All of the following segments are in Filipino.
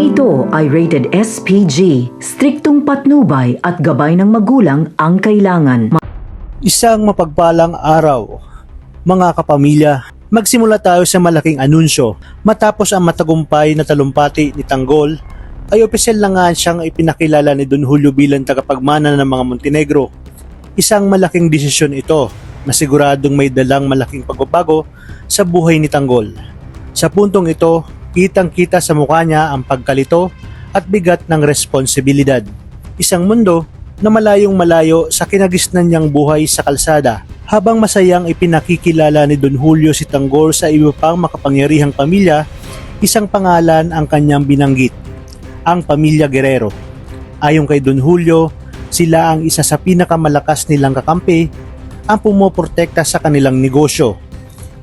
Ito ay rated SPG, striktong patnubay at gabay ng magulang ang kailangan. Isang mapagpalang araw, mga kapamilya. Magsimula tayo sa malaking anunsyo. Matapos ang matagumpay na talumpati ni Tanggol, ay opisyal na nga siyang ipinakilala ni Don Julio bilang tagapagmana ng mga Montenegro. Isang malaking desisyon ito na siguradong may dalang malaking pagbabago sa buhay ni Tanggol. Sa puntong ito, kitang-kita sa mukha niya ang pagkalito at bigat ng responsibilidad. Isang mundo na malayong malayo sa kinagisnan niyang buhay sa kalsada, habang masayang ipinakikilala ni Don Julio si Tanggol sa iba pang makapangyarihang pamilya. Isang pangalan ang kanyang binanggit, ang pamilya Guerrero. Ayon kay Don Julio, sila ang isa sa pinakamalakas nilang kakampi, ang pumoprotekta sa kanilang negosyo.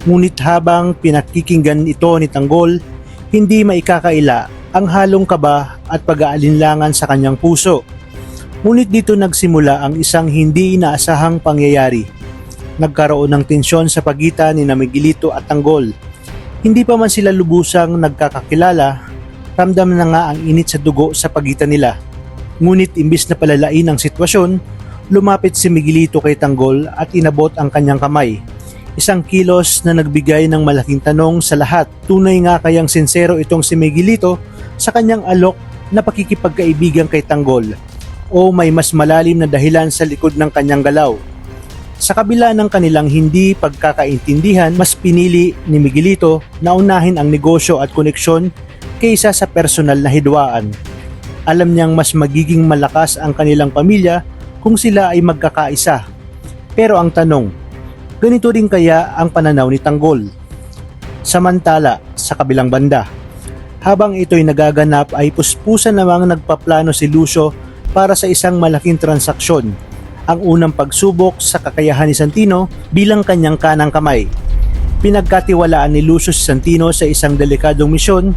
Ngunit habang pinakikinggan ito ni Tanggol, hindi maikakaila ang halong kaba at pag-aalinlangan sa kanyang puso. Ngunit dito nagsimula ang isang hindi inaasahang pangyayari. Nagkaroon ng tensyon sa pagitan ni Miguelito at Tanggol. Hindi pa man sila lubusang nagkakakilala, ramdam na nga ang init sa dugo sa pagitan nila. Ngunit imbis na palalain ang sitwasyon, lumapit si Miguelito kay Tanggol at inabot ang kanyang kamay. Isang kilos na nagbigay ng malaking tanong sa lahat. Tunay nga kayang sincero itong si Miguelito sa kanyang alok na pakikipagkaibigan kay Tanggol, o may mas malalim na dahilan sa likod ng kanyang galaw? Sa kabila ng kanilang hindi pagkakaintindihan, mas pinili ni Miguelito na unahin ang negosyo at koneksyon kaysa sa personal na hidwaan. Alam niyang mas magiging malakas ang kanilang pamilya kung sila ay magkakaisa. Pero ang tanong, ganito rin kaya ang pananaw ni Tanggol? Samantala, sa kabilang banda, habang ito'y nagaganap ay puspusan namang nagpaplano si Lucio para sa isang malaking transaksyon, ang unang pagsubok sa kakayahan ni Santino bilang kanyang kanang kamay. Pinagkatiwalaan ni Lucio si Santino sa isang delikadong misyon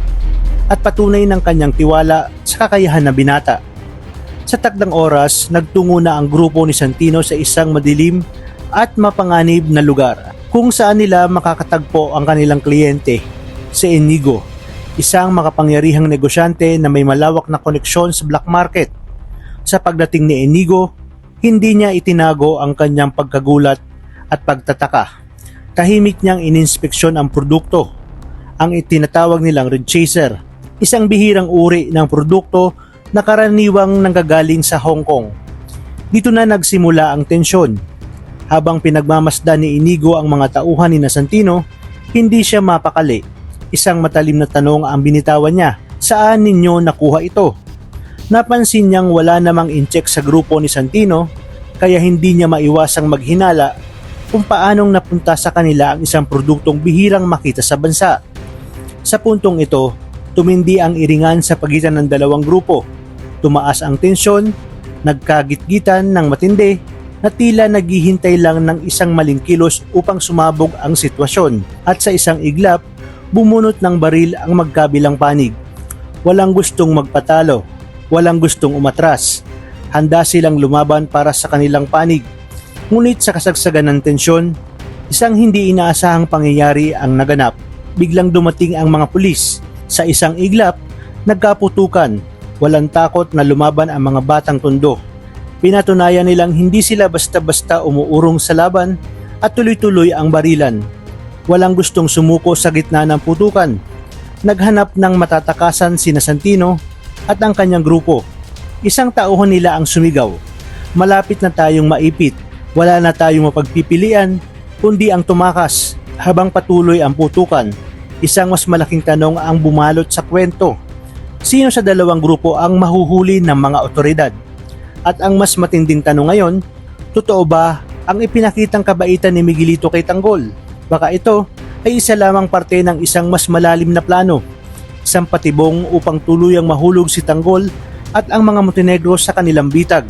at patunay ng kanyang tiwala sa kakayahan ng binata. Sa takdang oras, nagtungo na ang grupo ni Santino sa isang madilim at mapanganib na lugar kung saan nila makakatagpo ang kanilang kliyente, si Inigo, isang makapangyarihang negosyante na may malawak na koneksyon sa black market. Sa pagdating ni Inigo, hindi niya itinago ang kanyang pagkagulat at pagtataka. Tahimik niyang ininspeksyon ang produkto, ang itinatawag nilang Red Chaser, isang bihirang uri ng produkto na karaniwang nanggagaling sa Hong Kong. Dito na nagsimula ang tensyon. Habang pinagmamasdan ni Inigo ang mga tauhan ni Santino, hindi siya mapakali. Isang matalim na tanong ang binitawan niya, saan ninyo nakuha ito? Napansin niyang wala namang incheck sa grupo ni Santino, kaya hindi niya maiwasang maghinala kung paanong napunta sa kanila ang isang produktong bihirang makita sa bansa. Sa puntong ito, tumindi ang iringan sa pagitan ng dalawang grupo. Tumaas ang tensyon, nagkagitgitan ng matindi, na tila naghihintay lang ng isang maling kilos upang sumabog ang sitwasyon, at sa isang iglap, bumunot ng baril ang magkabilang panig. Walang gustong magpatalo, walang gustong umatras. Handa silang lumaban para sa kanilang panig. Ngunit sa kasagsagan ng tensyon, isang hindi inaasahang pangyayari ang naganap. Biglang dumating ang mga pulis. Sa isang iglap, nagkaputukan. Walang takot na lumaban ang mga batang tondo. Pinatunayan nilang hindi sila basta-basta umuurong sa laban at tuloy-tuloy ang barilan. Walang gustong sumuko sa gitna ng putukan. Naghanap ng matatakasan sina Santino at ang kanyang grupo. Isang tauhan nila ang sumigaw, "Malapit na tayong maipit, wala na tayong mapagpipilian, kundi ang tumakas." Habang patuloy ang putukan, isang mas malaking tanong ang bumalot sa kwento. Sino sa dalawang grupo ang mahuhuli ng mga otoridad? At ang mas matinding tanong ngayon, totoo ba ang ipinakitang kabaitan ni Miguelito kay Tanggol? Baka ito ay isa lamang parte ng isang mas malalim na plano, isang patibong upang tuluyang mahulog si Tanggol at ang mga Montenegro sa kanilang bitag.